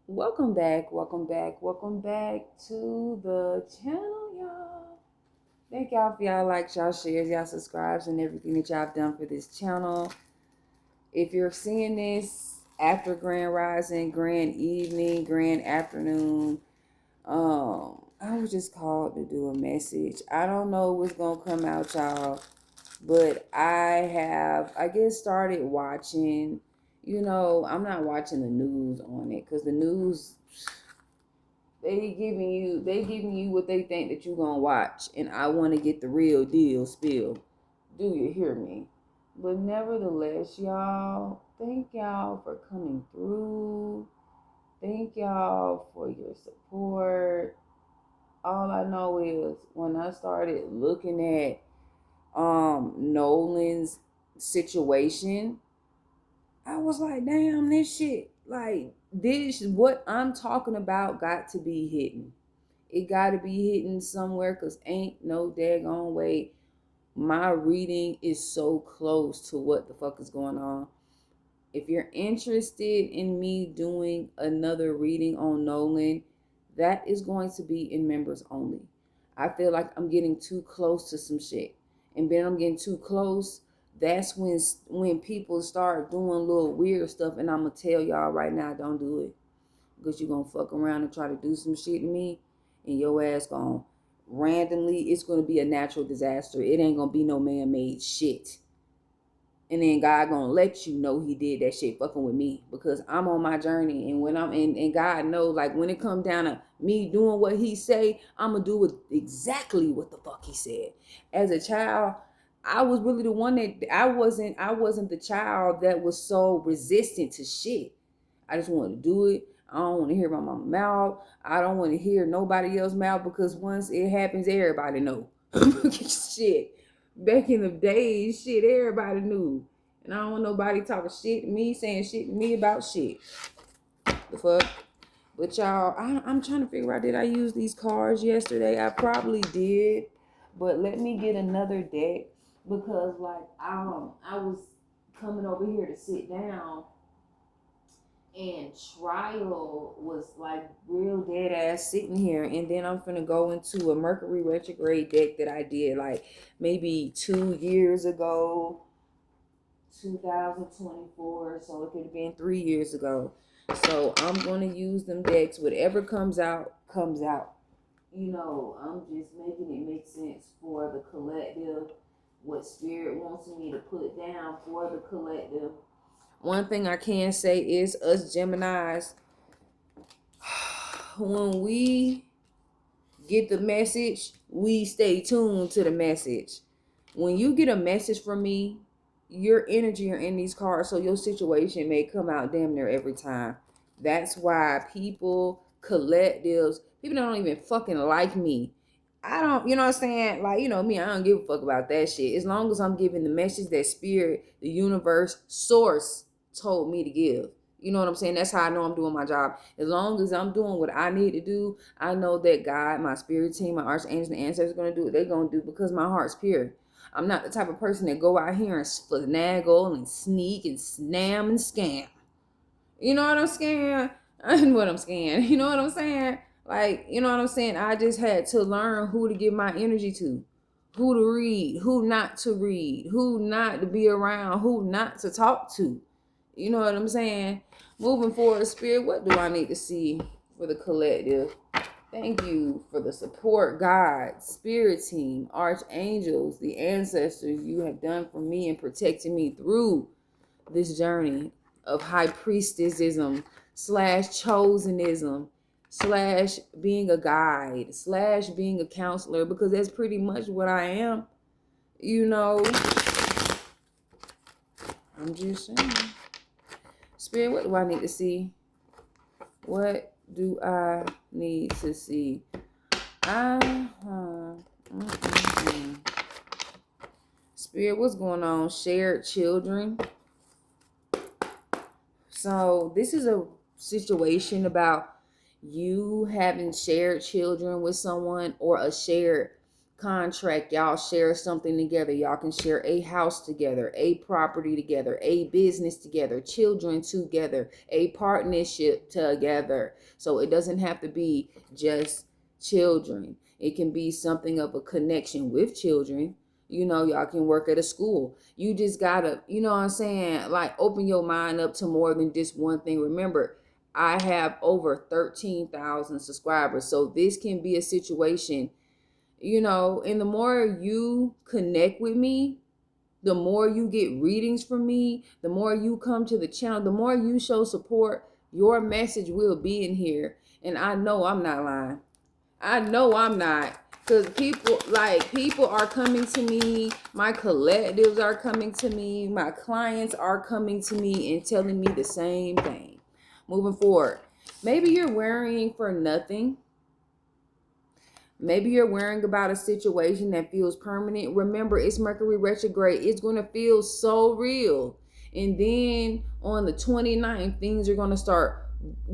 Welcome back to the channel, y'all. Thank y'all for y'all likes, y'all shares, y'all subscribes, and everything that y'all have done for this channel. If you're seeing this after Grand Rising, Grand Evening, Grand Afternoon, I was just called to do a message. I don't know what's gonna come out, y'all, but I guess started watching. I'm not watching the news on it because the news they giving you what they think that you gonna watch, and I want to get the real deal spill. Do you hear me? But nevertheless, y'all, thank y'all for coming through. Thank y'all for your support. All I know is when I started looking at Nolan's situation, I was like, damn, this shit, like, this, what I'm talking about got to be hidden. It got to be hidden somewhere because ain't no daggone way my reading is so close to what the fuck is going on. If you're interested in me doing another reading on Nolan, that is going to be in members only. I feel like I'm getting too close to some shit. And then I'm getting too close. That's when people start doing little weird stuff, and I'm gonna tell y'all right now, don't do it. Because you're gonna fuck around and try to do some shit to me, and your ass gonna randomly, it's gonna be a natural disaster. It ain't gonna be no man-made shit. And then God gonna let you know he did that shit fucking with me because I'm on my journey. And when I'm in, and God knows, like, when it come down to me doing what he say, I'm gonna do exactly what the fuck he said. As a child, I was really the one that I wasn't the child that was so resistant to shit. I just wanted to do it. I don't want to hear my mama mouth. I don't want to hear nobody else's mouth because once it happens, everybody know. Shit. Back in the days, shit, everybody knew. And I don't want nobody talking shit to me, saying shit to me about shit. The fuck? But y'all, I'm trying to figure out, did I use these cards yesterday? I probably did. But let me get another deck because, like, I was coming over here to sit down, and trial was like real dead ass sitting here, and then I'm gonna go into a Mercury retrograde deck that I did like maybe 2 years ago, 2024, so it could have been 3 years ago. So I'm gonna use them decks. Whatever comes out comes out. I'm just making it make sense for the collective, what spirit wants me to put down for the collective. One thing I can say is us Geminis, when we get the message, we stay tuned to the message. When you get a message from me, your energy are in these cards, so your situation may come out damn near every time. That's why people, collectives, people don't even fucking like me. I don't, you know what I'm saying? Like, me, I don't give a fuck about that shit. As long as I'm giving the message that spirit, the universe, source told me to give. You know what I'm saying? That's how I know I'm doing my job. As long as I'm doing what I need to do, I know that God, my spirit team, my archangels, and ancestors are going to do what they're going to do because my heart's pure. I'm not the type of person that go out here and finagle and sneak and snam and scam. You know what I'm saying? I know what I'm saying. You know what I'm saying? Like, you know what I'm saying? I just had to learn who to give my energy to, who to read, who not to read, who not to be around, who not to talk to. You know what I'm saying? Moving forward, spirit, what do I need to see for the collective? Thank you for the support, God, spirit team, archangels, the ancestors you have done for me and protecting me through this journey of high priestessism slash chosenism slash being a guide slash being a counselor, because that's pretty much what I am. I'm just saying. Spirit, what do I need to see? What do I need to see? Spirit, what's going on? Shared children. So this is a situation about you having shared children with someone, or a shared contract, y'all share something together. Y'all can share a house together, a property together, a business together, children together, a partnership together. So it doesn't have to be just children. It can be something of a connection with children. You know, y'all can work at a school. You just gotta, you know what I'm saying, like open your mind up to more than just one thing. Remember, I have over 13,000 subscribers. So this can be a situation, you know, and the more you connect with me, the more you get readings from me, the more you come to the channel, the more you show support, your message will be in here. And I know I'm not lying. I know I'm not. Because people are coming to me. My collectives are coming to me. My clients are coming to me and telling me the same thing. Moving forward. Maybe you're worrying for nothing. Maybe you're worrying about a situation that feels permanent. Remember, it's Mercury retrograde. It's going to feel so real. And then on the 29th, things are going to start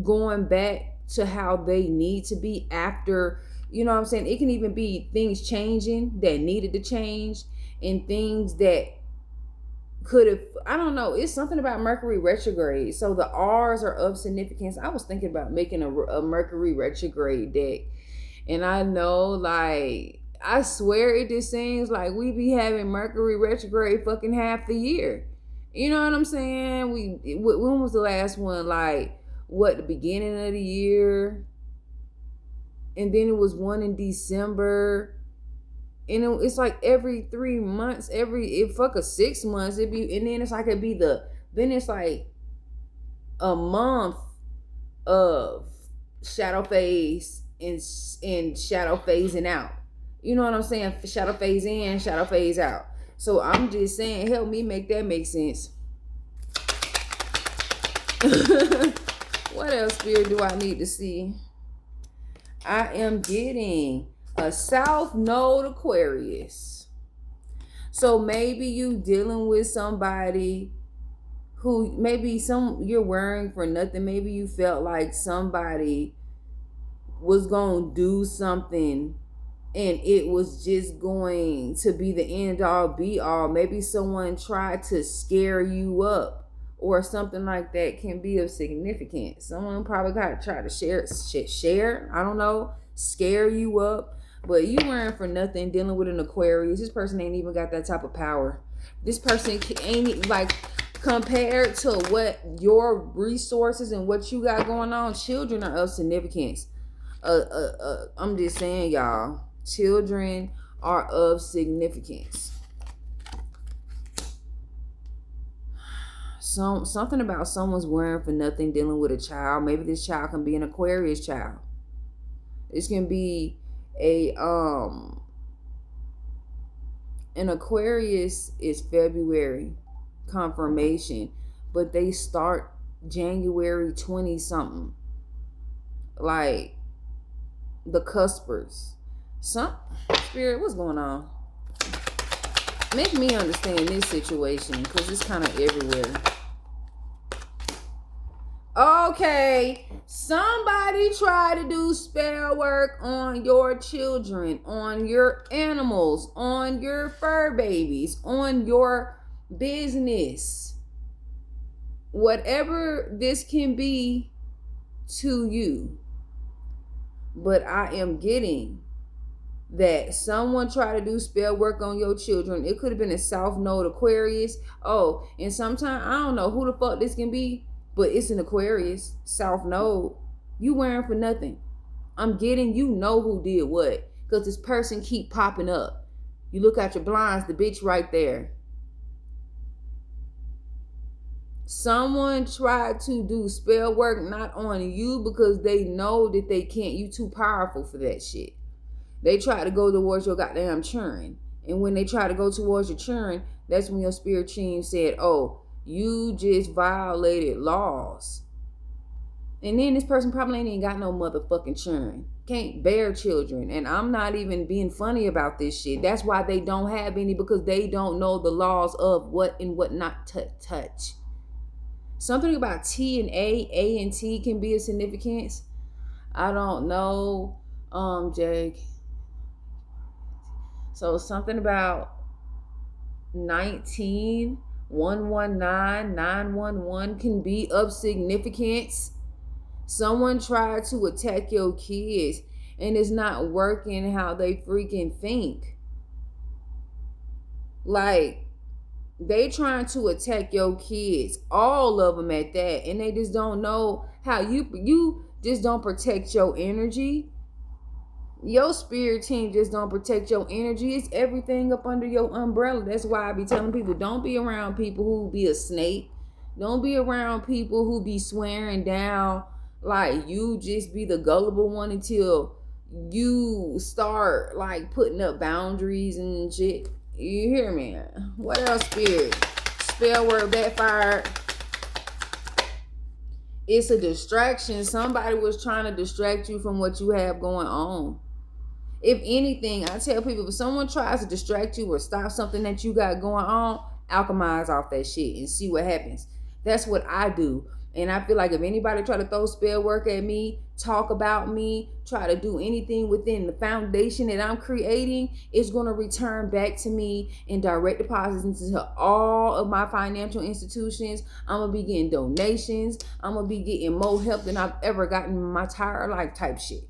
going back to how they need to be after, you know what I'm saying? It can even be things changing that needed to change and things that could have, I don't know. It's something about Mercury retrograde. So the R's are of significance. I was thinking about making a Mercury retrograde deck. And I know, like, I swear it just seems like we be having Mercury retrograde fucking half the year. You know what I'm saying? When was the last one? Like, what, the beginning of the year? And then it was one in December. And it's like every 3 months, if fuck a 6 months, and then it's like then it's like a month of shadow phase and shadow phasing out. You know what I'm saying? Shadow phase in, shadow phase out. So I'm just saying, help me make that make sense. What else, Spirit, do I need to see? I am getting a South Node Aquarius. So maybe you dealing with somebody who you're worrying for nothing. Maybe you felt like somebody was going to do something and it was just going to be the end all be all. Maybe someone tried to scare you up or something like that can be of significance. Someone probably got to try to share, I don't know, scare you up. But you weren't for nothing dealing with an Aquarius. This person ain't even got that type of power. This person ain't, like, compared to what your resources and what you got going on, children are of significance. I'm just saying, y'all, children are of significance. Something about someone's worrying for nothing dealing with a child. Maybe this child can be an Aquarius child. This can be an Aquarius is February confirmation, but they start January 20 something, like the cuspers. Spirit, what's going on? Make me understand this situation, because it's kind of everywhere. Okay, somebody try to do spell work on your children, on your animals, on your fur babies, on your business. Whatever this can be to you. But I am getting that someone try to do spell work on your children. It could have been a South Node Aquarius. Oh, and sometimes I don't know who the fuck this can be, but it's an Aquarius, South Node. You wearing for nothing. I'm getting, you know who did what. Because this person keep popping up. You look at your blinds, the bitch right there. Someone tried to do spell work not on you because they know that they can't. You too powerful for that shit. They try to go towards your goddamn churn. And when they try to go towards your churn, that's when your spirit team said, oh, you just violated laws. And then this person probably ain't even got no motherfucking churn. Can't bear children. And I'm not even being funny about this shit. That's why they don't have any, because they don't know the laws of what and what not to touch. Something about T and A and T can be of significance. I don't know, Jake. So something about 19, 119, 911 can be of significance. Someone tried to attack your kids and it's not working how they freaking think. Like, they trying to attack your kids, all of them at that, and they just don't know how you just don't protect your energy. Your spirit team just don't protect your energy. It's everything up under your umbrella. That's why I be telling people, don't be around people who be a snake. Don't be around people who be swearing down like you just be the gullible one until you start like putting up boundaries and shit. You hear me? What else, spirit? Spell word backfired. It's a distraction. Somebody was trying to distract you from what you have going on. If anything, I tell people, if someone tries to distract you or stop something that you got going on, alchemize off that shit and see what happens. That's what I do. And I feel like if anybody try to throw spell work at me, talk about me, try to do anything within the foundation that I'm creating, it's going to return back to me in direct deposits into all of my financial institutions. I'm going to be getting donations. I'm going to be getting more help than I've ever gotten in my entire life type shit.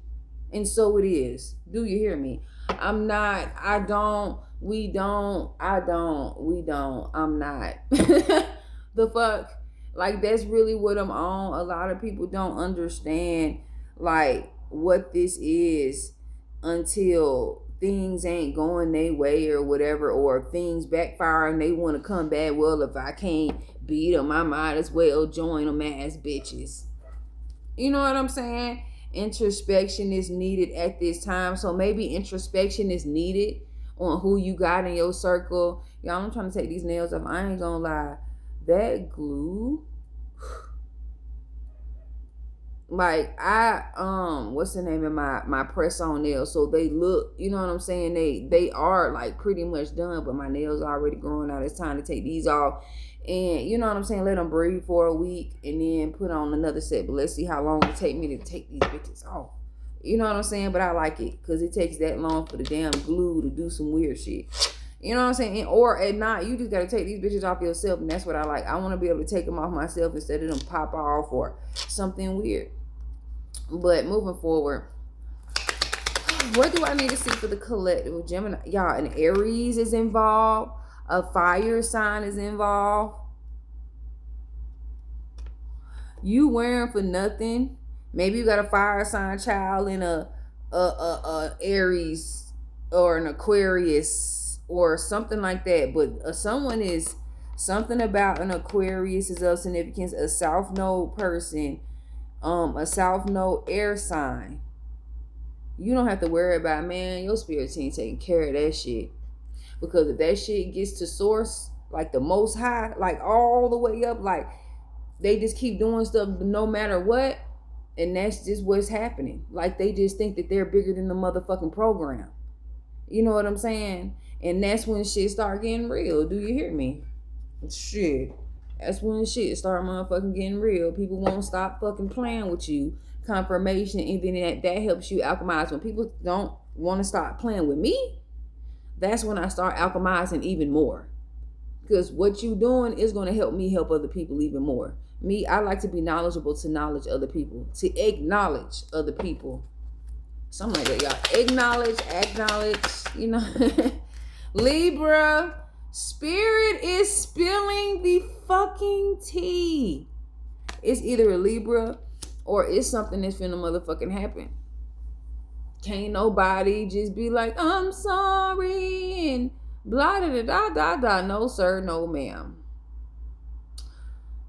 And so it is. Do you hear me? I'm not. I'm not. The fuck? Like, that's really what I'm on. A lot of people don't understand, like, what this is until things ain't going their way or whatever, or things backfire and they want to come back. Well, if I can't beat them, I might as well join them ass bitches. You know what I'm saying? Introspection is needed at this time. So maybe introspection is needed on who you got in your circle. Y'all, I'm trying to take these nails off. I ain't gonna lie. That glue, like, what's the name of my press on nails? So they look, you know what I'm saying? They are like pretty much done, but my nails are already growing out. It's time to take these off. And you know what I'm saying? Let them breathe for a week and then put on another set. But let's see how long it take me to take these bitches off. You know what I'm saying? But I like it because it takes that long for the damn glue to do some weird shit. You know what I'm saying? Or at night, you just got to take these bitches off yourself. And that's what I like. I want to be able to take them off myself instead of them pop off or something weird. But moving forward, what do I need to see for the collective? Gemini, y'all, an Aries is involved. A fire sign is involved. You wearing for nothing. Maybe you got a fire sign child in a Aries or an Aquarius or something like that. But someone is, something about an Aquarius is of significance. A South Node person, a South Node air sign. You don't have to worry about, man, your spirit team taking care of that shit. Because if that shit gets to source, like the most high, like all the way up, like they just keep doing stuff no matter what. And that's just what's happening. Like they just think that they're bigger than the motherfucking program. You know what I'm saying? And that's when shit start getting real. Do you hear me? Shit. That's when shit start motherfucking getting real. People won't stop fucking playing with you. Confirmation. And then that helps you alchemize. When people don't want to stop playing with me, that's when I start alchemizing even more. Because what you doing is going to help me help other people even more. Me, I like to be knowledgeable to knowledge other people. To acknowledge other people. Something like that, y'all. Acknowledge, you know. Libra, spirit is spilling the fucking tea. It's either a Libra or it's something that's finna motherfucking happen. Can't nobody just be like, I'm sorry and blah da da da da. No sir, no ma'am.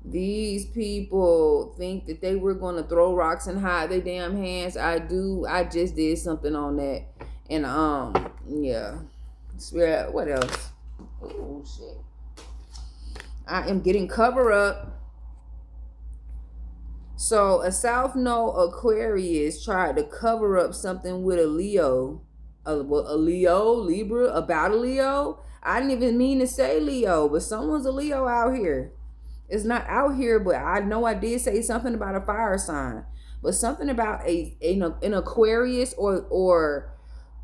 These people think that they were gonna throw rocks and hide their damn hands. I just did something on that. And yeah. What else? Oh shit. I am getting cover up. So a South Node Aquarius tried to cover up something with a Leo. Libra, about a Leo. I didn't even mean to say Leo, but someone's a Leo out here. It's not out here, but I know I did say something about a fire sign. But something about an Aquarius or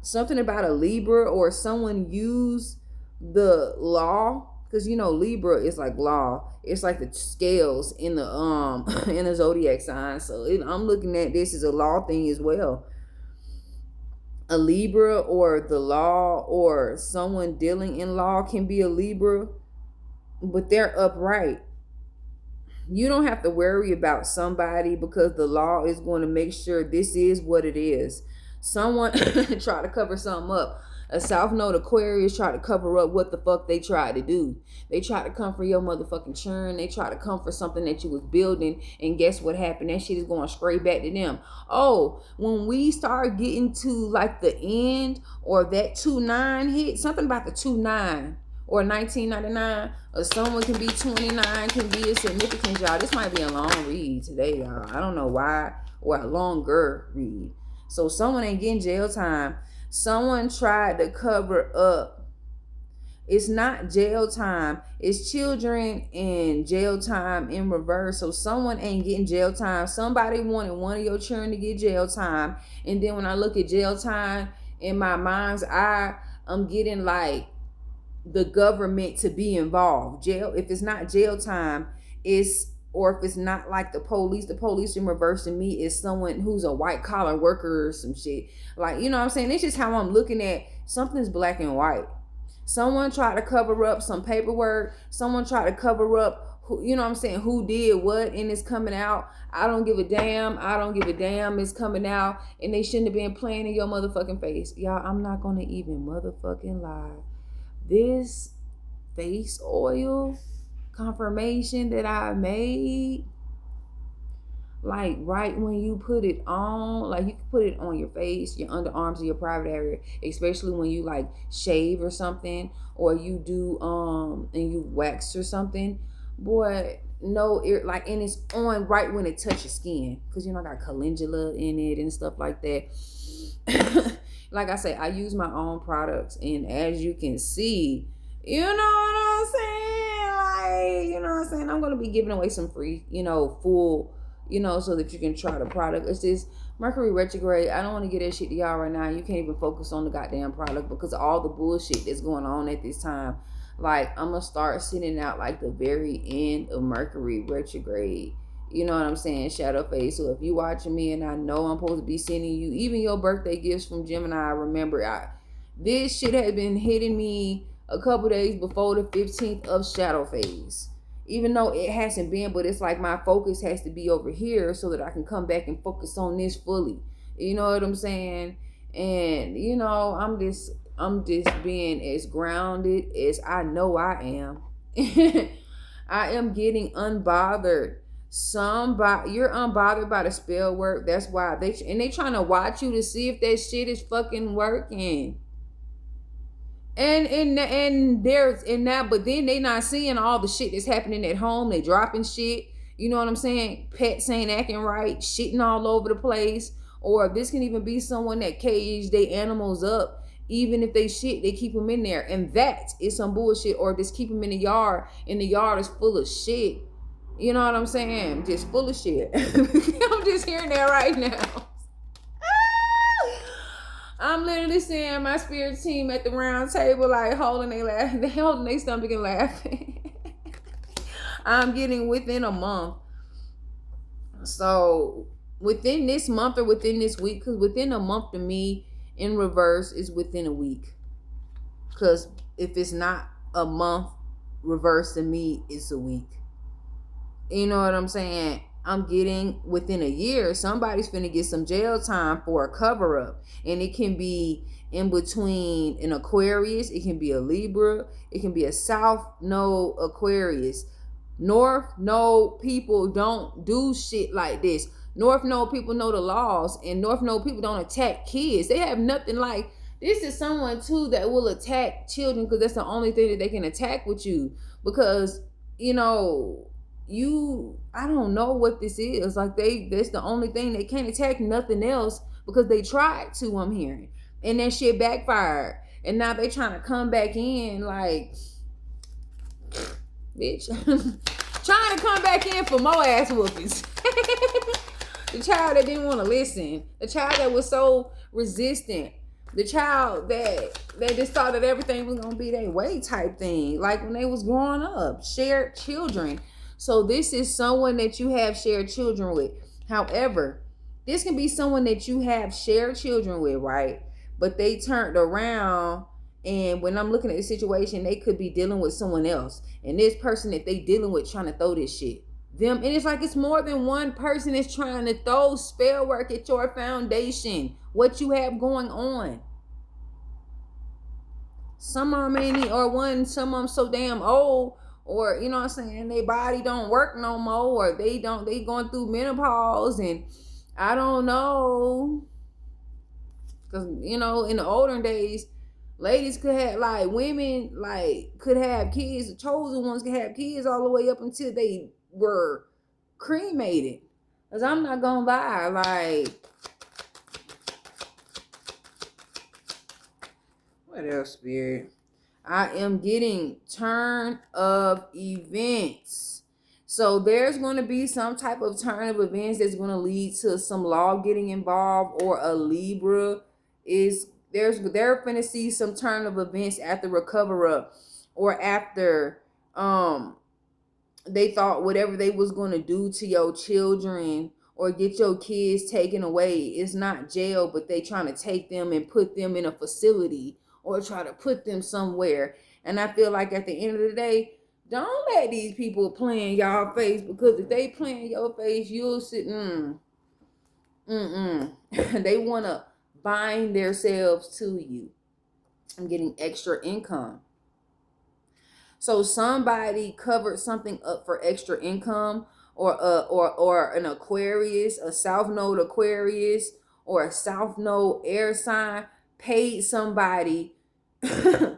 something about a Libra or someone use the law, because Libra is like law. It's like the scales in the in the zodiac sign. So I'm looking at this as a law thing as well. A Libra or the law or someone dealing in law can be a Libra, but they're upright. You don't have to worry about somebody because the law is going to make sure this is what it is. Someone try to cover something up. A South Node Aquarius try to cover up what the fuck they tried to do. They try to come for your motherfucking churn. They try to come for something that you was building. And guess what happened? That shit is going straight back to them. Oh, when we start getting to like the end or that 2-9 hit, something about the 2-9 or 1999, or someone can be 29, can be a significant, y'all. This might be a long read today, y'all. I don't know why, or a longer read. So someone ain't getting jail time. Someone tried to cover up. It's not jail time. It's children in jail time in reverse. So someone ain't getting jail time. Somebody wanted one of your children to get jail time. And then when I look at jail time, in my mind's eye, I'm getting like the government to be involved. Jail, if it's not jail time, or if it's not like the police in reverse to me is someone who's a white collar worker or some shit. Like, you know what I'm saying? It's just how I'm looking at something's black and white. Someone tried to cover up some paperwork. Someone tried to cover up who, you know what I'm saying, who did what, and it's coming out. I don't give a damn. I don't give a damn. It's coming out, and they shouldn't have been playing in your motherfucking face. Y'all, I'm not going to even motherfucking lie. This face oil confirmation that I made, like right when you put it on, like you can put it on your face, your underarms, or your private area, especially when you like shave or something, or you do and you wax or something. Boy, no, like, and it's on right when it touches skin, because I got calendula in it and stuff like that. Like I say, I use my own products, and as you can see, you know what I'm saying? Like, you know what I'm saying? I'm going to be giving away some free, full, so that you can try the product. It's this Mercury retrograde. I don't want to get that shit to y'all right now. You can't even focus on the goddamn product because of all the bullshit that's going on at this time. Like, I'm going to start sending out like the very end of Mercury retrograde. You know what I'm saying? Shadow face. So if you watching me and I know I'm supposed to be sending you even your birthday gifts from Gemini, remember, this shit has been hitting me a couple days before the 15th of shadow phase. Even though it hasn't been, but it's like my focus has to be over here so that I can come back and focus on this fully. You know what I'm saying? And I'm just being as grounded as I know I am. I am getting unbothered. You're unbothered by the spell work. That's why they trying to watch you to see if that shit is fucking working. And there's in that, but then they not seeing all the shit that's happening at home. They dropping shit. You know what I'm saying? Pets ain't acting right, shitting all over the place. Or this can even be someone that caged their animals up. Even if they shit, they keep them in there, and that is some bullshit. Or just keep them in the yard, and the yard is full of shit. You know what I'm saying? Just full of shit. I'm just hearing that right now. I'm literally seeing my spirit team at the round table, like holding their stomach and laughing. I'm getting within a month. So within this month or within this week, because within a month to me in reverse is within a week. Because if it's not a month, reverse to me, it's a week. You know what I'm saying? I'm getting within a year, somebody's finna get some jail time for a cover up. And it can be in between an Aquarius, it can be a Libra, it can be a South Node Aquarius. North Node people don't do shit like this. North Node people know the laws, and North Node people don't attack kids. They have nothing like, this is someone too that will attack children because that's the only thing that they can attack with you. Because, I don't know what this is. Like that's the only thing. They can't attack nothing else because they tried to, I'm hearing. And that shit backfired. And now they trying to come back in like, bitch. Trying to come back in for more ass whoopings. The child that didn't want to listen. The child that was so resistant. The child that they just thought that everything was gonna be their way type thing, like when they was growing up, shared children. So this is someone that you have shared children with. However, this can be someone that you have shared children with, right? But they turned around, and when I'm looking at the situation, they could be dealing with someone else, and this person that they dealing with trying to throw this shit them, and it's like it's more than one person is trying to throw spell work at your foundation, what you have going on. Some of them ain't, or one, some of them so damn old, or you know what I'm saying, their body don't work no more, or they going through menopause, and I don't know, because you know, in the older days, ladies could have, like, women like could have kids, the chosen ones could have kids all the way up until they were cremated. Because I'm not gonna lie, like, what else, Spirit? I am getting turn of events. So there's going to be some type of turn of events that's going to lead to some law getting involved, or a Libra is they're going to see some turn of events after recover up, or after they thought whatever they was going to do to your children or get your kids taken away, it's not jail, but they trying to take them and put them in a facility, or try to put them somewhere. And I feel like at the end of the day, don't let these people play in y'all face, because if they play in your face, you'll sit, they want to bind themselves to you. I'm getting extra income. So somebody covered something up for extra income, or an Aquarius, a South Node Aquarius, or a South Node air sign paid somebody to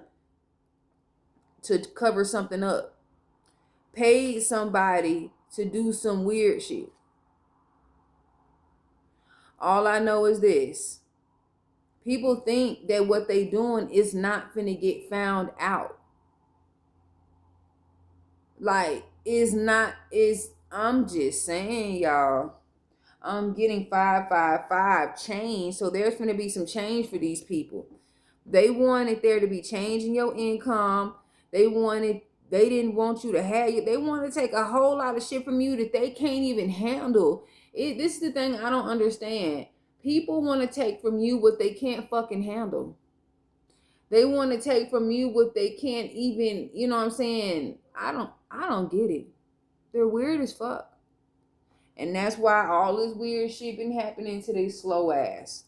cover something up. Paid somebody to do some weird shit. All I know is this. People think that what they doing is not finna get found out. Like, I'm just saying, y'all. I'm getting 555 change. So there's going to be some change for these people. They wanted there to be change in your income. They didn't want you to have it. They want to take a whole lot of shit from you that they can't even handle. This is the thing I don't understand. People want to take from you what they can't fucking handle. They want to take from you what they can't even, you know what I'm saying? I don't get it. They're weird as fuck. And that's why all this weird shit been happening to they slow ass.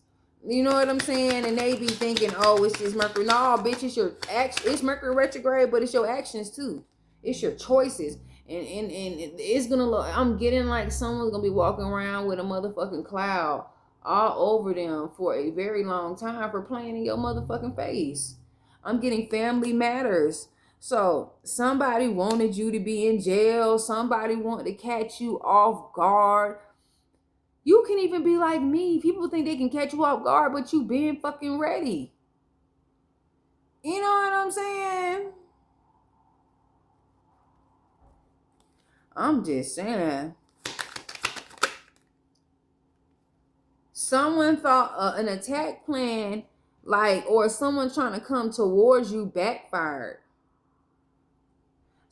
You know what I'm saying? And they be thinking, oh, it's just Mercury. No, bitch, it's Mercury retrograde, but it's your actions too. It's your choices. And it's gonna look, I'm getting like someone's gonna be walking around with a motherfucking cloud all over them for a very long time for playing in your motherfucking face. I'm getting family matters. So somebody wanted you to be in jail. Somebody wanted to catch you off guard. You can even be like me. People think they can catch you off guard, but you been fucking ready. You know what I'm saying? I'm just saying. Someone thought an attack plan, like, or someone trying to come towards you backfired.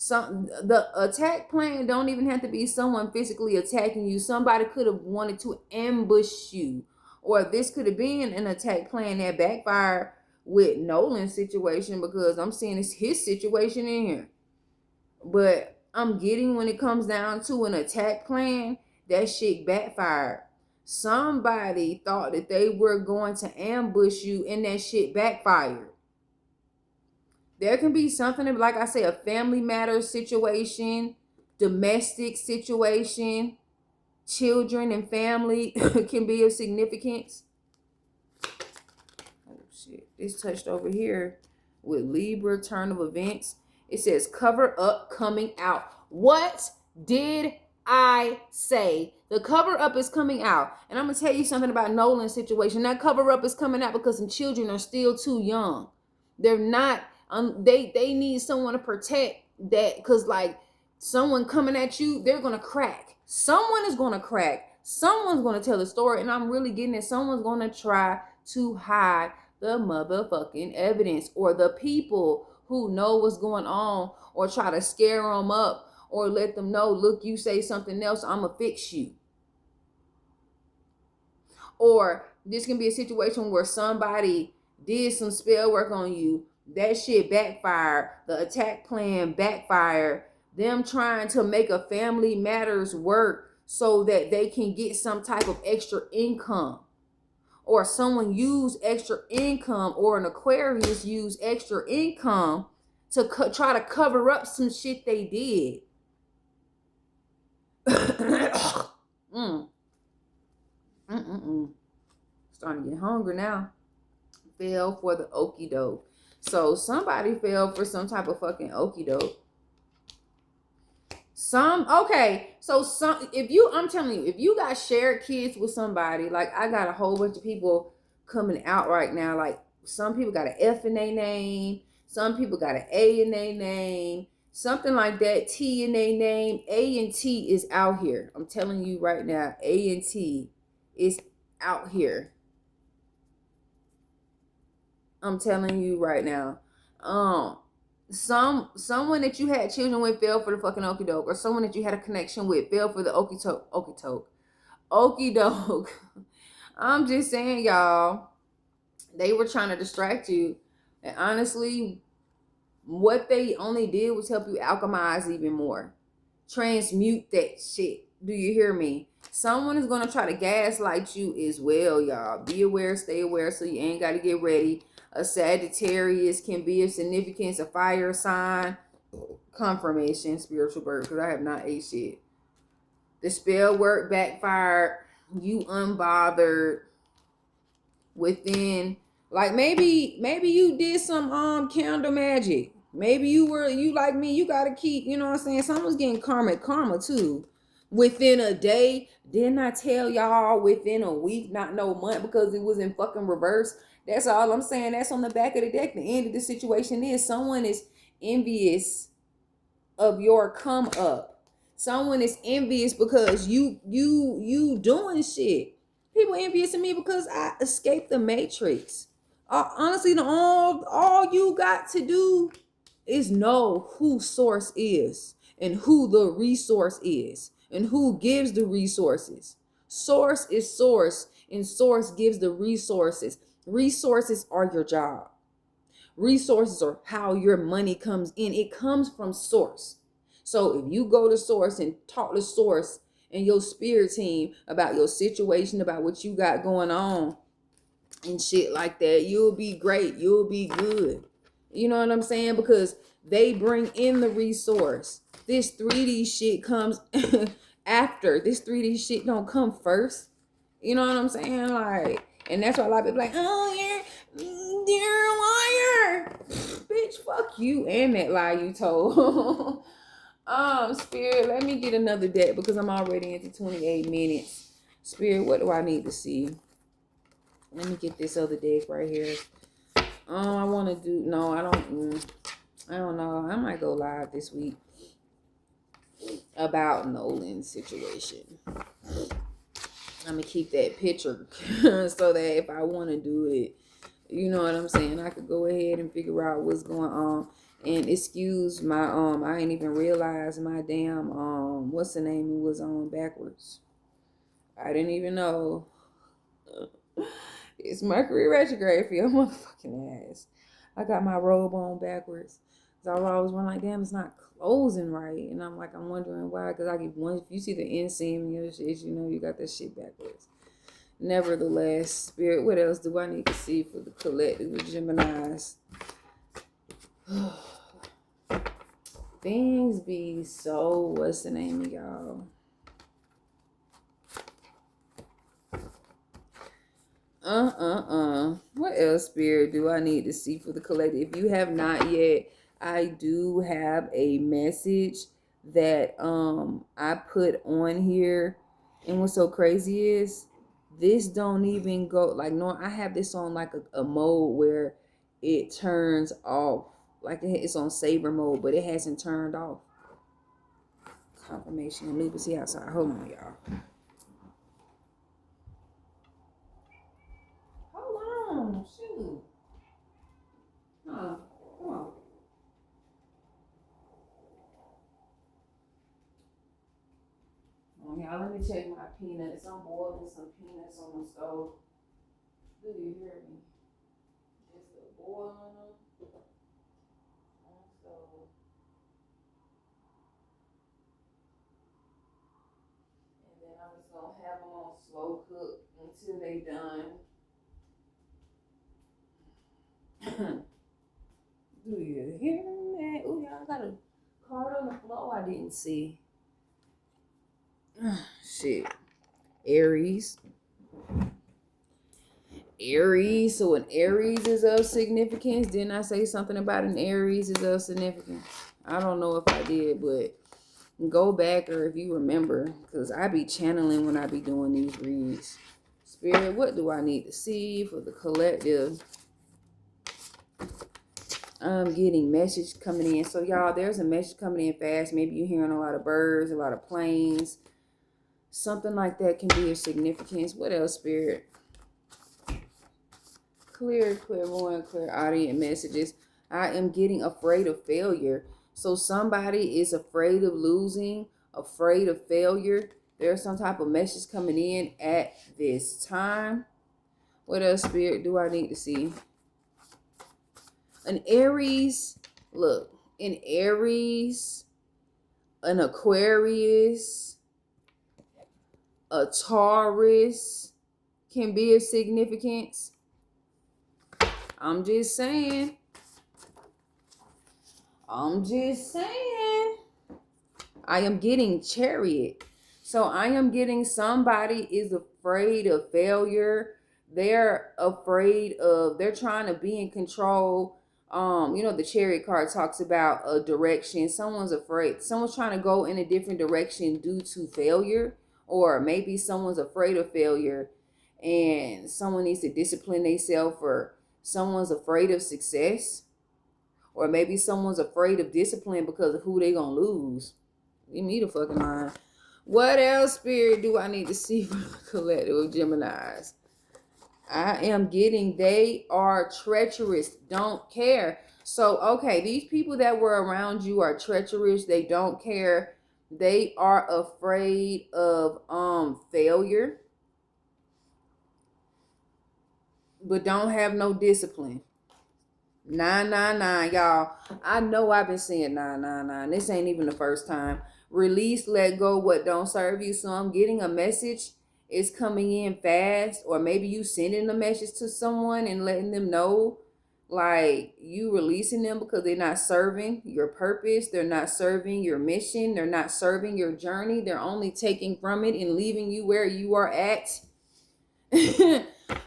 The attack plan don't even have to be someone physically attacking you. Somebody could have wanted to ambush you, or this could have been an attack plan that backfired with Nolan's situation, because I'm seeing it's his situation in here. But I'm getting, when it comes down to an attack plan, that shit backfired. Somebody thought that they were going to ambush you, and that shit backfired. There can be something, like I say, a family matter situation, domestic situation, children and family can be of significance. Oh shit, it's touched over here with Libra, turn of events. It says cover up coming out. What did I say? The cover up is coming out. And I'm going to tell you something about Nolan's situation. That cover up is coming out because some children are still too young. They're not, they need someone to protect that, because like someone coming at you, they're going to crack. Someone is going to crack. Someone's going to tell the story. And I'm really getting it. Someone's going to try to hide the motherfucking evidence, or the people who know what's going on, or try to scare them up, or let them know, look, you say something else, I'm gonna fix you. Or this can be a situation where somebody did some spell work on you, that shit backfired, the attack plan backfired, them trying to make a Family Matters work so that they can get some type of extra income, or someone use extra income, or an Aquarius use extra income to try to cover up some shit they did. Starting to get hungry now. Fell for the okie doke. So somebody fell for some type of fucking okie doke. I'm telling you, if you got shared kids with somebody, like I got a whole bunch of people coming out right now, like some people got an F in their name, some people got an A in their name, something like that, T in their name. A and T is out here. I'm telling you right now, A and T is out here. I'm telling you right now. Someone that you had children with fell for the fucking okie doke, or someone that you had a connection with fell for the okie doke. I'm just saying, y'all, they were trying to distract you, and honestly, what they only did was help you alchemize even more, transmute that shit. Do you hear me? Someone is gonna try to gaslight you as well, y'all. Be aware, stay aware, so you ain't got to get ready. A Sagittarius can be of significance, a fire sign. Confirmation, spiritual birth, because I have not ate shit. The spell work backfired. You unbothered. Within, like maybe you did some candle magic. Maybe you like me, you gotta keep, you know what I'm saying? Someone's getting karma too. Within a day, didn't I tell y'all within a week, not no month, because it was in fucking reverse. That's all I'm saying. That's on the back of the deck. The end of the situation is someone is envious of your come up. Someone is envious because you doing shit. People envious of me because I escaped the matrix. Honestly, all you got to do is know who source is, and who the resource is, and who gives the resources. Source is source, and source gives the resources. Resources are your job. Resources are how your money comes in. It comes from source. So if you go to source and talk to source and your spirit team about your situation, about what you got going on and shit like that, you'll be great. You'll be good. You know what I'm saying? Because they bring in the resource. This 3D shit comes after. This 3D shit don't come first. You know what I'm saying? Like, and that's why a lot of people like, oh, you're a liar. Bitch, fuck you and that lie you told. Spirit, let me get another deck because I'm already into 28 minutes. Spirit, what do I need to see? Let me get this other deck right here. I want to do, no, I don't know. I might go live this week about Nolan's situation. I'm going to keep that picture so that if I want to do it, you know what I'm saying, I could go ahead and figure out what's going on. And excuse my, I ain't even realized my damn, what's the name, it was on backwards. I didn't even know. It's Mercury retrograde for your motherfucking ass. I got my robe on backwards. So I always went like, damn, it's not closing right. And I'm wondering why. Because I get one, if you see the inseam and your shit, you know you got that shit backwards. Nevertheless, Spirit, what else do I need to see for the collective of Geminis? Things be so, what's the name of y'all? What else, Spirit, do I need to see for the collective? If you have not yet, I do have a message that I put on here. And what's so crazy is this don't even go, like, no, I have this on like a mode where it turns off. Like it's on saber mode, but it hasn't turned off. Confirmation. Anubis outside. Hold on, y'all. Hold on. Shoot. me check my peanuts. I'm boiling some peanuts on the stove. Do you hear me? Just boiling them on the stove. And then I'm just going to have them on slow cook until they done. Do you hear that? Oh, y'all got a card on the floor I didn't see. Shit. Aries. So an Aries is of significance. Didn't I say something about an Aries is of significance? I don't know if I did, but go back or if you remember, because I be channeling when I be doing these reads. Spirit, what do I need to see for the collective? I'm getting message coming in. So y'all, there's a message coming in fast. Maybe you're hearing a lot of birds, a lot of planes. Something like that can be of significance. What else, Spirit? Clairvoyant, clairaudient messages. I am getting afraid of failure. So somebody is afraid of losing, afraid of failure. There's some type of message coming in at this time. What else, Spirit, do I need to see? An Aries, look, an Aries, an Aquarius, a Taurus can be of significance. I'm just saying. I am getting Chariot. So I am getting somebody is afraid of failure. They're trying to be in control. The Chariot card talks about a direction. Someone's afraid. Someone's trying to go in a different direction due to failure. Or maybe someone's afraid of failure and someone needs to discipline themselves, or someone's afraid of success. Or maybe someone's afraid of discipline because of who they gonna lose. Give me the fucking line. What else, Spirit, do I need to see for the collective of Geminis? I am getting they are treacherous, don't care. So, okay, these people that were around you are treacherous. They don't care. They are afraid of failure, but don't have no discipline. 999, y'all. I know I've been seeing 999. This ain't even the first time. Release, let go what don't serve you. So I'm getting a message. It's coming in fast. Or maybe you sending a message to someone and letting them know, like, you releasing them because they're not serving your purpose. They're not serving your mission. They're not serving your journey. They're only taking from it and leaving you where you are at.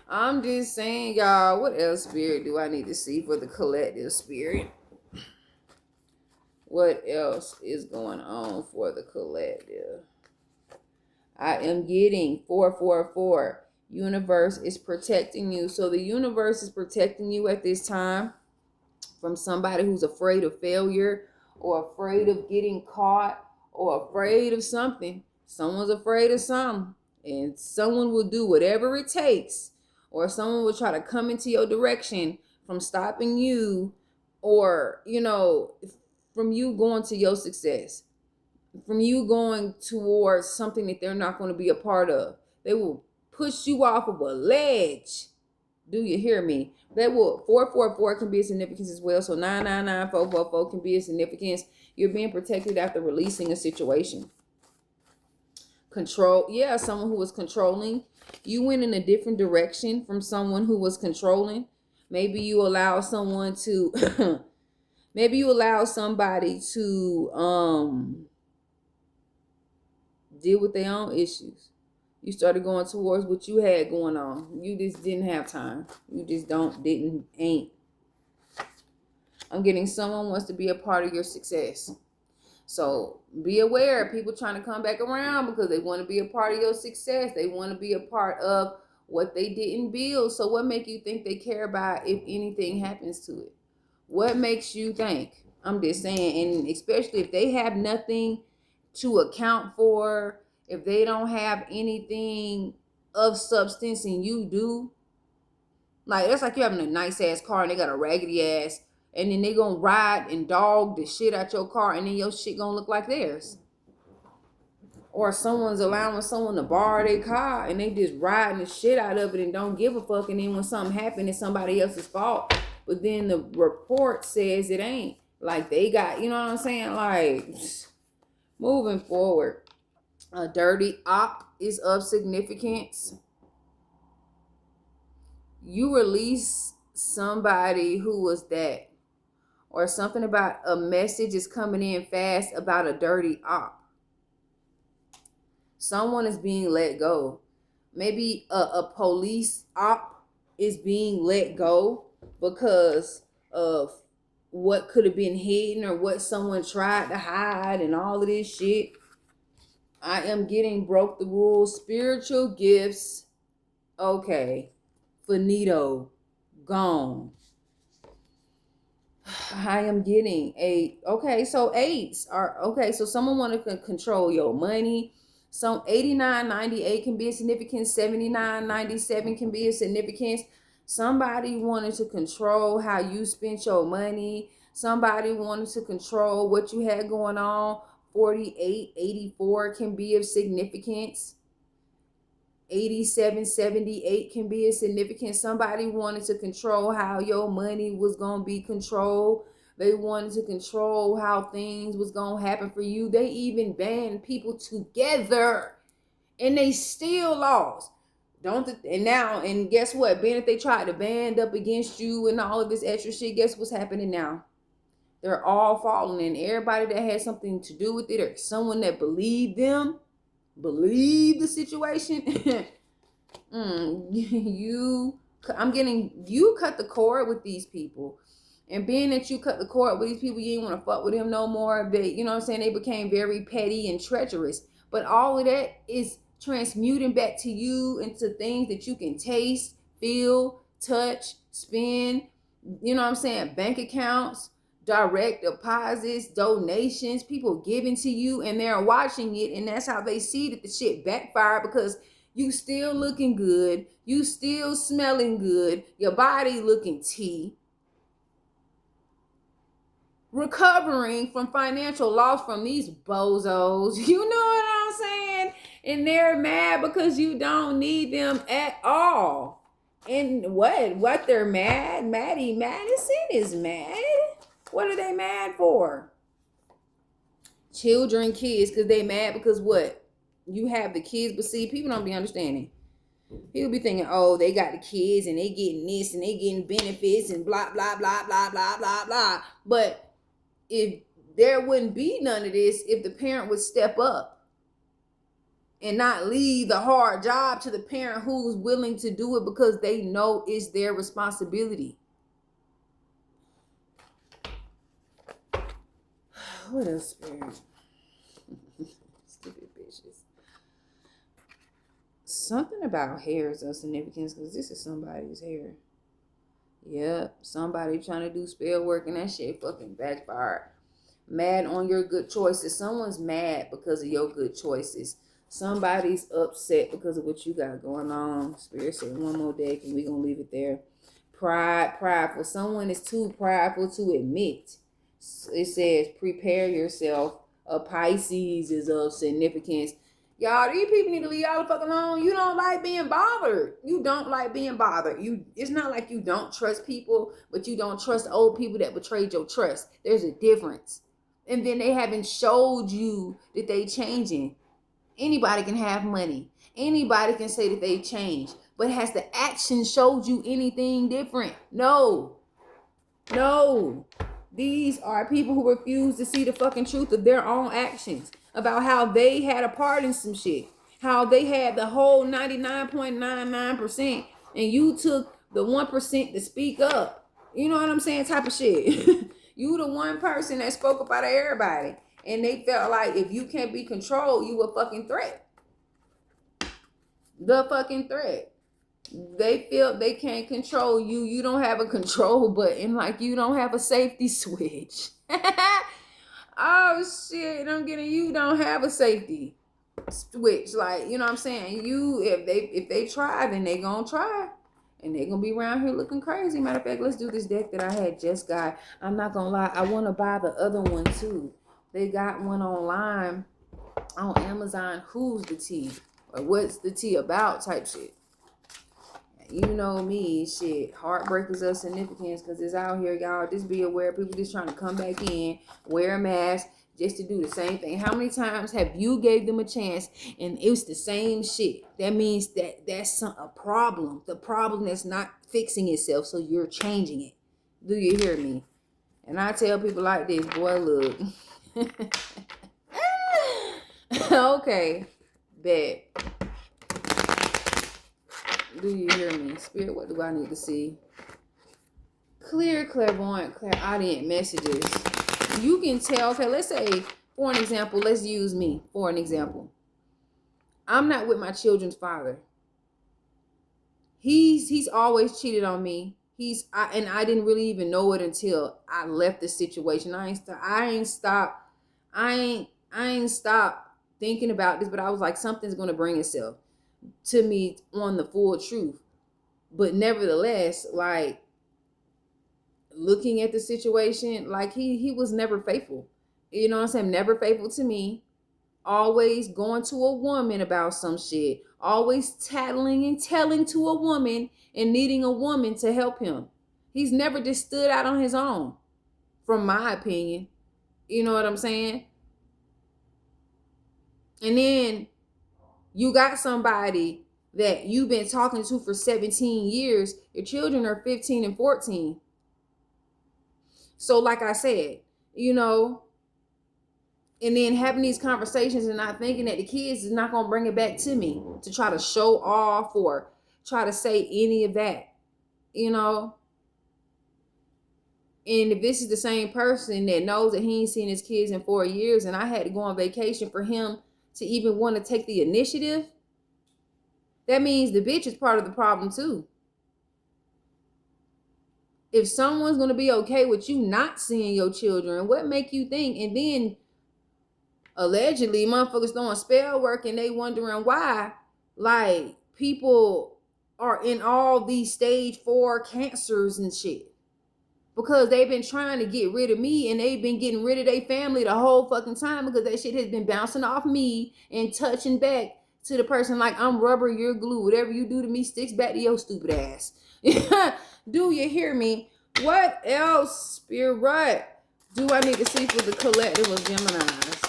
I'm just saying, y'all, what else, Spirit, do I need to see for the collective, Spirit? What else is going on for the collective? I am getting 444. Universe is protecting you. So the universe is protecting you at this time from somebody who's afraid of failure or afraid of getting caught or afraid of something. Someone's afraid of something. And someone will do whatever it takes, or someone will try to come into your direction from stopping you, or, from you going to your success, from you going towards something that they're not going to be a part of. They will push you off of a ledge. Do you hear me? That will 444 can be a significance as well. So 999, 444 can be a significance. You're being protected after releasing a situation. Control, yeah, someone who was controlling. You went in a different direction from someone who was controlling. Maybe you allow someone to maybe you allow somebody to deal with their own issues. You started going towards what you had going on. You just didn't have time. You just ain't. I'm getting someone wants to be a part of your success. So be aware of people trying to come back around because they want to be a part of your success. They want to be a part of what they didn't build. So what make you think they care about if anything happens to it? What makes you think? I'm just saying, and especially if they have nothing to account for, if they don't have anything of substance and you do, like, that's like you having a nice ass car and they got a raggedy ass, and then they gonna ride and dog the shit out your car, and then your shit gonna look like theirs. Or someone's allowing someone to borrow their car and they just riding the shit out of it and don't give a fuck. And then when something happened, it's somebody else's fault. But then the report says it ain't. Like they got, you know what I'm saying? Like, moving forward. A dirty op is of significance. You release somebody who was that. Or something about a message is coming in fast about a dirty op. Someone is being let go. Maybe a police op is being let go because of what could have been hidden or what someone tried to hide and all of this shit. I am getting broke the rules. Spiritual gifts. Okay. Finito. Gone. I am getting so eights are, okay, so someone want to control your money. So 89.98 can be a significance. 79.97 can be a significance. Somebody wanted to control how you spent your money. Somebody wanted to control what you had going on. 48.84 can be of significance. 87.78 can be a significant. Somebody wanted to control how your money was going to be controlled. They wanted to control how things was going to happen for you. They even banned people together and they still lost. And guess what? Being that they tried to band up against you and all of this extra shit, guess what's happening now? They're all falling, and everybody that had something to do with it or someone that believed the situation. You cut the cord with these people. And being that you cut the cord with these people, you didn't want to fuck with them no more. You know what I'm saying? They became very petty and treacherous. But all of that is transmuting back to you into things that you can taste, feel, touch, spend. You know what I'm saying? Bank accounts, direct deposits, donations, people giving to you, and they're watching it. And that's how they see that the shit backfired, because you still looking good. You still smelling good. Your body looking tea. Recovering from financial loss from these bozos. You know what I'm saying? And they're mad because you don't need them at all. And what they're mad? Maddie Madison is mad. What are they mad for? Children, kids, because they mad because what? You have the kids, but see, people don't be understanding. People be thinking, oh, they got the kids and they getting this and they getting benefits and blah, blah, blah, blah, blah, blah, blah. But if there wouldn't be none of this if the parent would step up and not leave the hard job to the parent who's willing to do it because they know it's their responsibility. What else, Spirit? Stupid bitches. Something about hair is of significance because this is somebody's hair. Yep, somebody trying to do spell work and that shit fucking backfired. Mad on your good choices. Someone's mad because of your good choices. Somebody's upset because of what you got going on. Spirit said one more deck and we're going to leave it there. Prideful. Someone is too prideful to admit. It says prepare yourself. A Pisces is of significance. Y'all, these people need to leave y'all the fuck alone. You don't like being bothered. You don't like being bothered. It's not like you don't trust people, but you don't trust old people that betrayed your trust. There's a difference. And then they haven't showed you that they changing. Anybody can have money. Anybody can say that they changed. But has the action showed you anything different? No. These are people who refuse to see the fucking truth of their own actions. About how they had a part in some shit. How they had the whole 99.99% and you took the 1% to speak up. You know what I'm saying? Type of shit. You the one person that spoke up out of everybody. And they felt like if you can't be controlled, you a fucking threat. The fucking threat. They feel they can't control you. You don't have a control button. Like you don't have a safety switch. Oh shit, you don't have a safety switch. Like, you know what I'm saying? If they try, then they gonna try. And they gonna be around here looking crazy. Matter of fact, let's do this deck that I had just got. I'm not gonna lie, I wanna buy the other one too. They got one online on Amazon, who's the tea? Or what's the tea about type shit. You know me, shit. Heartbreakers of significance, because it's out here, y'all. Just be aware. People just trying to come back in, wear a mask, just to do the same thing. How many times have you gave them a chance and it was the same shit? That means that that's a problem. The problem that's not fixing itself, so you're changing it. Do you hear me? And I tell people like this, boy, look. Okay, bet. Do you hear me? Spirit, what do I need to see? Clear, clairvoyant, clairaudient messages. You can tell, okay, let's say, for an example, let's use me for an example. I'm not with my children's father. He's always cheated on me. And I didn't really even know it until I left the situation. I ain't stopped thinking about this, but I was like, something's gonna bring itself to me on the full truth. But nevertheless, like, looking at the situation, like he was never faithful. You know what I'm saying? Never faithful to me. Always going to a woman about some shit. Always tattling and telling to a woman and needing a woman to help him. He's never just stood out on his own, from my opinion. You know what I'm saying? And then you got somebody that you've been talking to for 17 years. Your children are 15 and 14. So like I said, you know, and then having these conversations and not thinking that the kids is not going to bring it back to me to try to show off or try to say any of that, you know. And if this is the same person that knows that he ain't seen his kids in 4 years and I had to go on vacation for him to even want to take the initiative, that means the bitch is part of the problem too. If someone's going to be okay with you not seeing your children, what make you think? And then allegedly motherfuckers doing spell work and they wondering why, like, people are in all these stage 4 cancers and shit. Because they've been trying to get rid of me and they've been getting rid of their family the whole fucking time, because that shit has been bouncing off me and touching back to the person like I'm rubber, you're glue. Whatever you do to me sticks back to your stupid ass. Do you hear me? What else, Spirit, do I need to see for the collective of Geminis?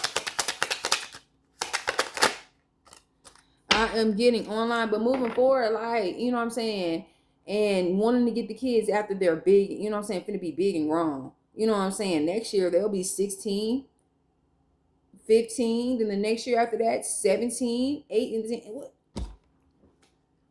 I am getting online, but moving forward, like, you know what I'm saying? And wanting to get the kids after they're big, you know what I'm saying, finna be big and grown. You know what I'm saying? Next year, they'll be 16, 15. Then the next year after that, 17, 8, and 10.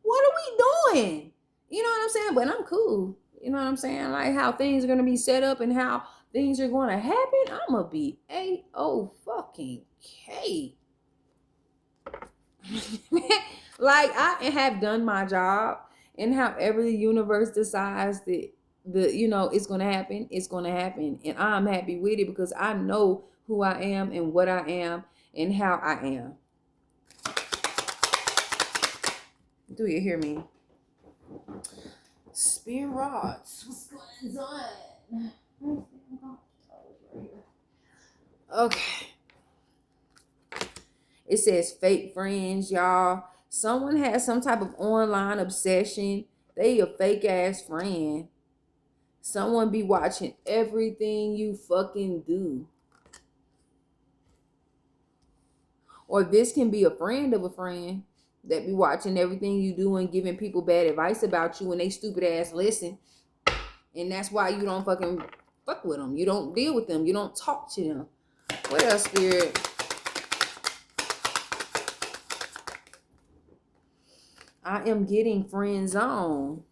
What are we doing? You know what I'm saying? But I'm cool. You know what I'm saying? Like how things are going to be set up and how things are going to happen. I'm going to be A-O-fucking-K. Like, I have done my job. And however the universe decides that it's going to happen, it's going to happen. And I'm happy with it because I know who I am and what I am and how I am. Do you hear me? Spirits, what's going on? Okay. It says fake friends, y'all. Someone has some type of online obsession. They a fake ass friend. Someone be watching everything you fucking do. Or this can be a friend of a friend that be watching everything you do and giving people bad advice about you and they stupid ass listen. And that's why you don't fucking fuck with them. You don't deal with them. You don't talk to them. What else, Spirit? I am getting friend zone.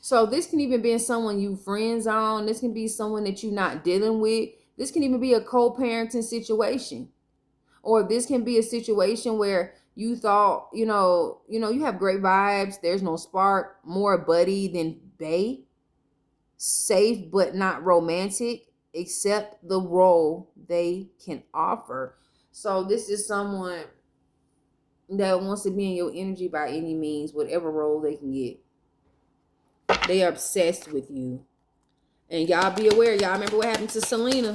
So this can even be someone you friend zone. This can be someone that you're not dealing with. This can even be a co-parenting situation. Or this can be a situation where you thought, you have great vibes. There's no spark, more buddy than bae. Safe but not romantic. Accept the role they can offer. So this is someone that wants to be in your energy by any means, whatever role they can get. They are obsessed with you. And y'all be aware, y'all remember what happened to Selena?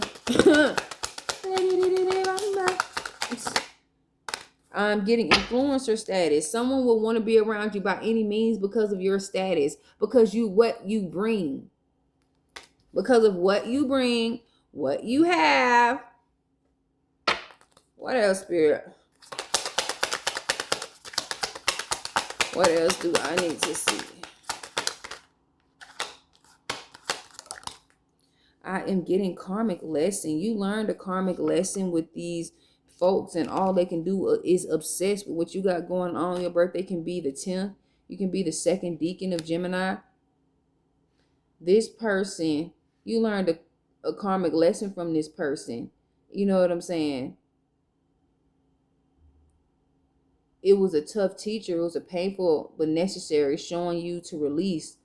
I'm getting influencer status. Someone will want to be around you by any means because of your status, because what you bring. Because of what you bring, what you have. What else, Spirit? What else do I need to see? I am getting karmic lesson. You learned a karmic lesson with these folks, and all they can do is obsess with what you got going on. Your birthday can be the 10th. You can be the second deacon of Gemini. This person, you learned a karmic lesson from this person. You know what I'm saying? It was a tough teacher. It was a painful but necessary, showing you to release.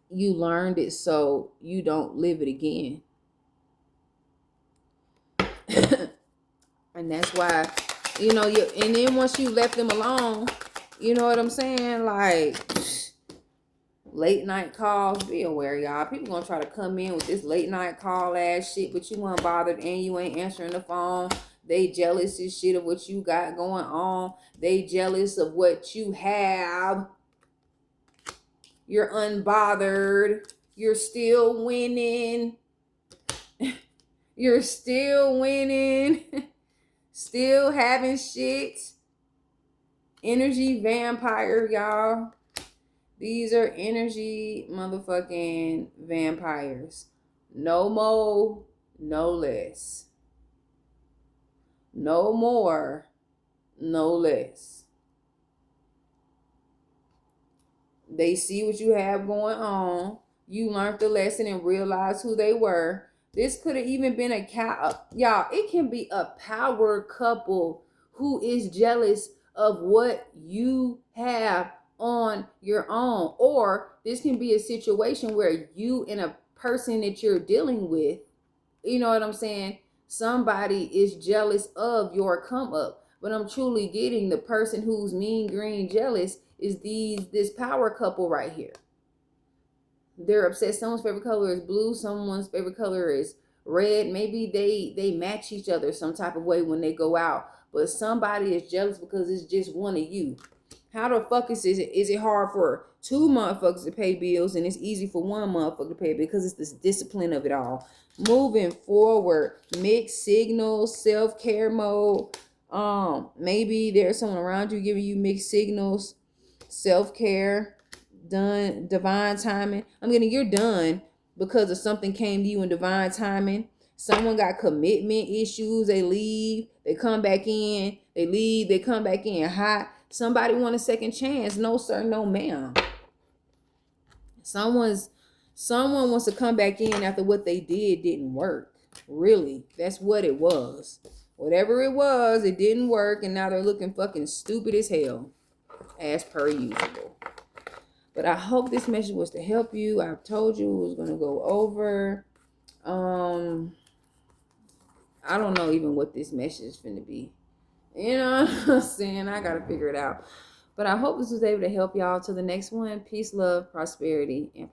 You learned it so you don't live it again. And that's why, you know, and then once you left them alone, you know what I'm saying? Like, late night calls, be aware, y'all. People gonna try to come in with this late night call ass shit, but you weren't bothered and you ain't answering the phone. They jealous as shit of what you got going on. They jealous of what you have. You're unbothered. You're still winning. You're still winning. Still having shit. Energy vampire, y'all. These are energy motherfucking vampires. No more, no less. No more, no less. They see what you have going on. You learned the lesson and realized who they were. This could have even been y'all, it can be a power couple who is jealous of what you have on your own. Or this can be a situation where you and a person that you're dealing with, you know what I'm saying, somebody is jealous of your come up. But I'm truly getting the person who's mean green jealous is this power couple right here. They're obsessed. Someone's favorite color is blue. Someone's favorite color is red. Maybe they match each other some type of way when they go out. But somebody is jealous because it's just one of you. How the fuck is it hard for two motherfuckers to pay bills and it's easy for one motherfucker to pay? Because it's this discipline of it all. Moving forward, mixed signals, self-care mode. Maybe there's someone around you giving you mixed signals, self-care, done, divine timing. I'm getting you're done because of something came to you in divine timing. Someone got commitment issues. They leave, they come back in, they leave, they come back in hot. Somebody want a second chance. No, sir, no, ma'am. Someone wants to come back in after what they didn't work. Really, that's what it was. Whatever it was, it didn't work, and now they're looking fucking stupid as hell, as per usual. But I hope this message was to help you. I've told you it was going to go over. I don't know even what this message is going to be. You know what I'm saying? I got to figure it out. But I hope this was able to help y'all. To the next one. Peace, love, prosperity, and